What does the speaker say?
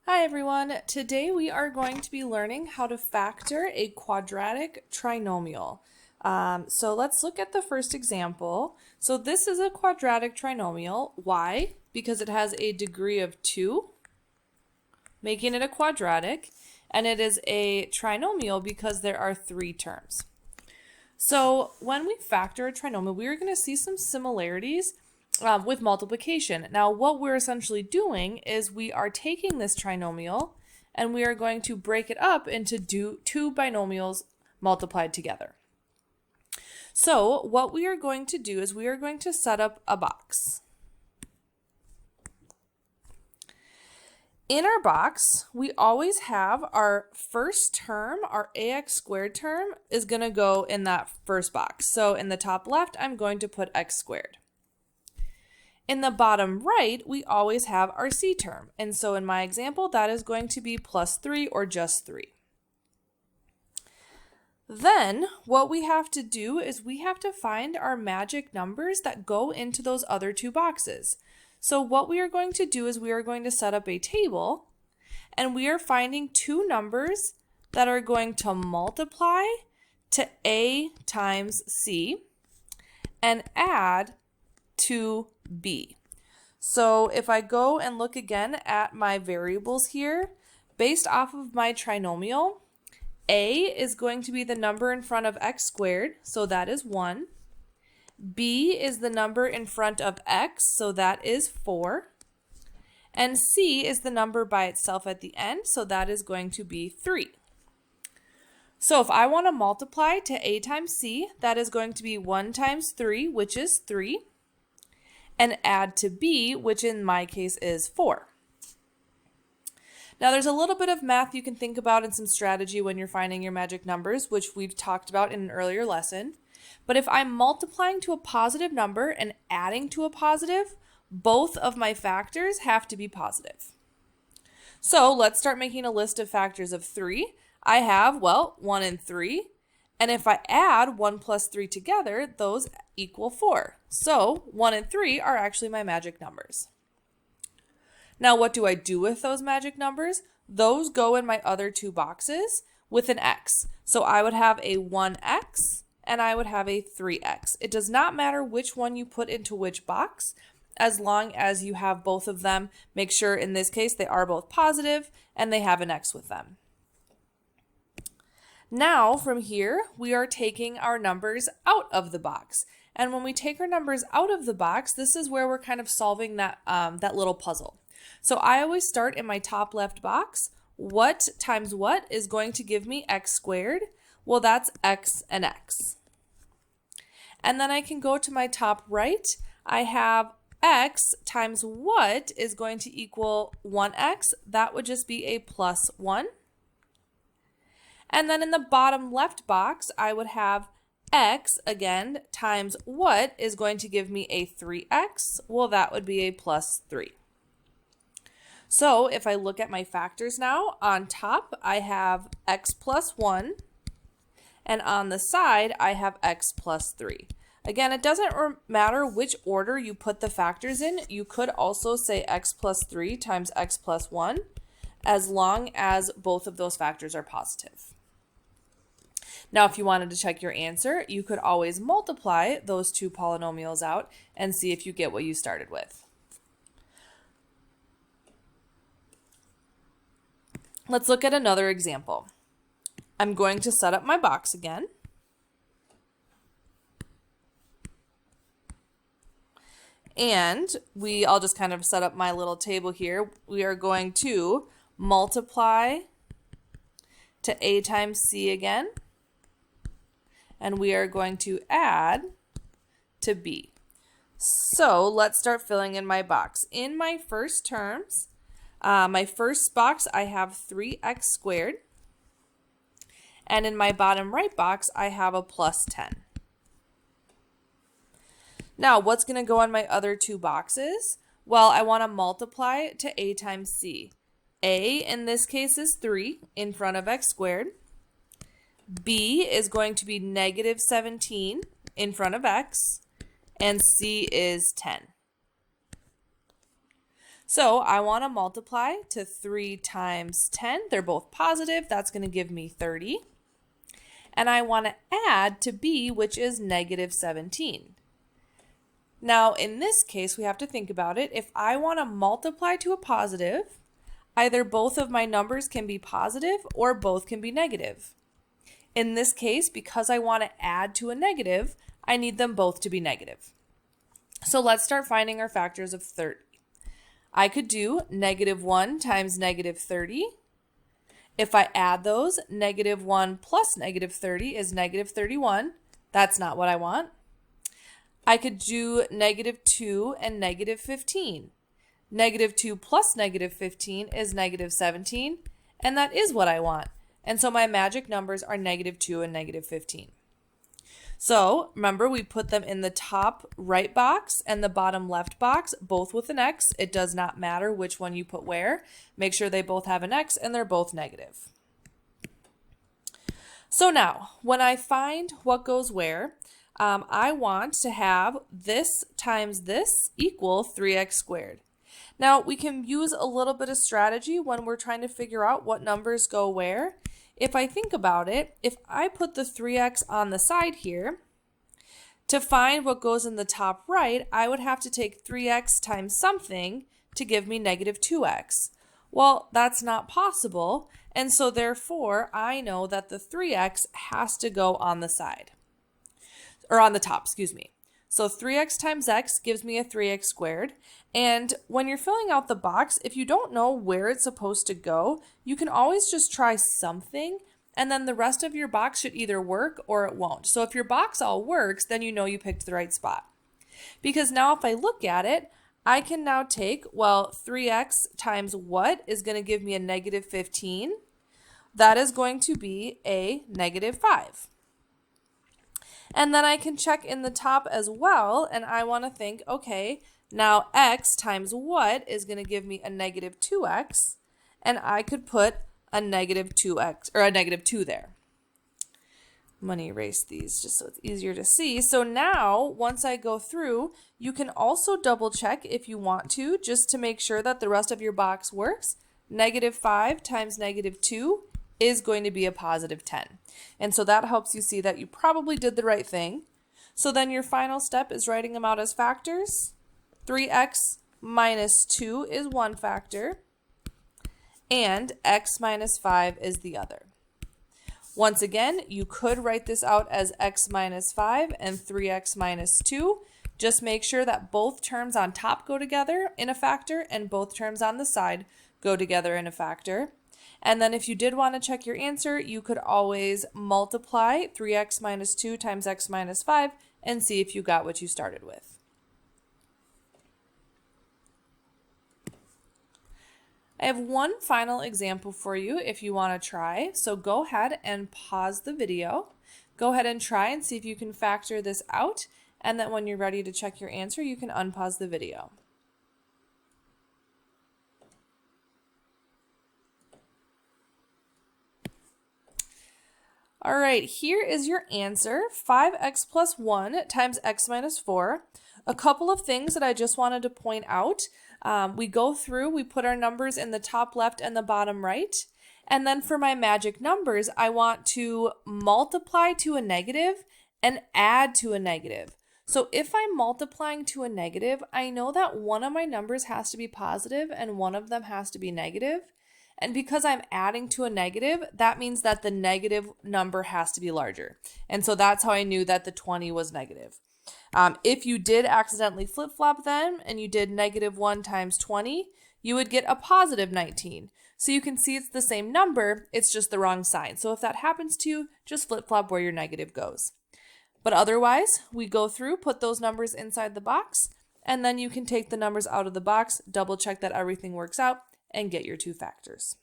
Hi everyone, today we are going to be learning how to factor a quadratic trinomial. So let's look at the first example. So this is a quadratic trinomial. Why? Because it has a degree of 2, making it a quadratic, and it is a trinomial because there are 3 terms. So when we factor a trinomial, we are going to see some similarities with multiplication. Now, what we're essentially doing is we are taking this trinomial and we are going to break it up into two binomials multiplied together. So what we are going to do is we are going to set up a box. In our box, we always have our first term, our ax squared term, is going to go in that first box. So in the top left, I'm going to put x squared. In the bottom right, we always have our c term. And so in my example, that is going to be plus 3 or just 3. Then what we have to do is we have to find our magic numbers that go into those other two boxes. So what we are going to do is we are going to set up a table, and we are finding two numbers that are going to multiply to a times c and add to b. So if I go and look again at my variables here, based off of my trinomial, a is going to be the number in front of x squared, so that is 1. B is the number in front of x, so that is 4. And c is the number by itself at the end, so that is going to be 3. So if I want to multiply to a times c, that is going to be 1 times 3, which is 3. And add to b, which in my case is 4. Now there's a little bit of math you can think about and some strategy when you're finding your magic numbers, which we've talked about in an earlier lesson. But if I'm multiplying to a positive number and adding to a positive, both of my factors have to be positive. So let's start making a list of factors of 3. I have, 1 and 3. And if I add 1 plus 3 together, those equal 4. So 1 and 3 are actually my magic numbers. Now what do I do with those magic numbers? Those go in my other two boxes with an x. So I would have a 1x and I would have a 3x. It does not matter which one you put into which box, as long as you have both of them. Make sure in this case they are both positive and they have an x with them. Now from here, we are taking our numbers out of the box. And when we take our numbers out of the box, this is where we're kind of solving that little puzzle. So I always start in my top left box. What times what is going to give me x squared? Well, that's x and x. And then I can go to my top right. I have x times what is going to equal 1x. That would just be a plus 1. And then in the bottom left box, I would have x, again, times what is going to give me a 3x? Well, that would be a plus 3. So if I look at my factors now, on top, I have x plus 1, and on the side, I have x plus 3. Again, it doesn't matter which order you put the factors in. You could also say x plus 3 times x plus 1, as long as both of those factors are positive. Now, if you wanted to check your answer, you could always multiply those two polynomials out and see if you get what you started with. Let's look at another example. I'm going to set up my box again. And I'll just kind of set up my little table here. We are going to multiply to a times c again. And we are going to add to b. So let's start filling in my box. In my first terms, my first box, I have 3x squared. And in my bottom right box, I have a plus 10. Now, what's going to go in my other two boxes? Well, I want to multiply to a times c. A, in this case, is 3 in front of x squared. B is going to be negative 17 in front of x, and c is 10. So I want to multiply to 3 times 10. They're both positive. That's going to give me 30. And I want to add to b, which is negative 17. Now, in this case, we have to think about it. If I want to multiply to a positive, either both of my numbers can be positive or both can be negative. In this case, because I want to add to a negative, I need them both to be negative. So let's start finding our factors of 30. I could do negative 1 times negative 30. If I add those, negative 1 plus negative 30 is negative 31. That's not what I want. I could do negative 2 and negative 15. Negative 2 plus negative 15 is negative 17, and that is what I want. And so my magic numbers are negative 2 and negative 15. So remember, we put them in the top right box and the bottom left box, both with an X. It does not matter which one you put where. Make sure they both have an X and they're both negative. So now, when I find what goes where, I want to have this times this equal 3x squared. Now, we can use a little bit of strategy when we're trying to figure out what numbers go where. If I think about it, if I put the 3x on the side here, to find what goes in the top right, I would have to take 3x times something to give me negative 2x. Well, that's not possible, and so therefore, I know that the 3x has to go on the side, or on the top, excuse me. So 3x times x gives me a 3x squared. And when you're filling out the box, if you don't know where it's supposed to go, you can always just try something, and then the rest of your box should either work or it won't. So if your box all works, then you know you picked the right spot. Because now if I look at it, I can now take, well, 3x times what is going to give me a negative 15? That is going to be a negative 5. And then I can check in the top as well, and I want to think, okay, now x times what is going to give me a negative 2x, and I could put a negative 2x, or a negative 2 there. I'm going to erase these just so it's easier to see. So now, once I go through, you can also double check if you want to, just to make sure that the rest of your box works. Negative 5 times negative 2 is going to be a positive 10. And so that helps you see that you probably did the right thing. So then your final step is writing them out as factors. 3x minus 2 is one factor, and x minus 5 is the other. Once again, you could write this out as x minus 5 and 3x minus 2. Just make sure that both terms on top go together in a factor and both terms on the side go together in a factor. And then if you did want to check your answer, you could always multiply 3x minus 2 times x minus 5 and see if you got what you started with. I have one final example for you if you want to try. So go ahead and pause the video. Go ahead and try and see if you can factor this out. And then when you're ready to check your answer, you can unpause the video. All right, here is your answer, 5x plus 1 times x minus 4. A couple of things that I just wanted to point out. We go through, we put our numbers in the top left and the bottom right. And then for my magic numbers, I want to multiply to a negative and add to a negative. So if I'm multiplying to a negative, I know that one of my numbers has to be positive and one of them has to be negative. And because I'm adding to a negative, that means that the negative number has to be larger. And so that's how I knew that the 20 was negative. If you did accidentally flip-flop them and you did negative 1 times 20, you would get a positive 19. So you can see it's the same number, it's just the wrong sign. So if that happens to you, just flip-flop where your negative goes. But otherwise, we go through, put those numbers inside the box, and then you can take the numbers out of the box, double check that everything works out, and get your two factors.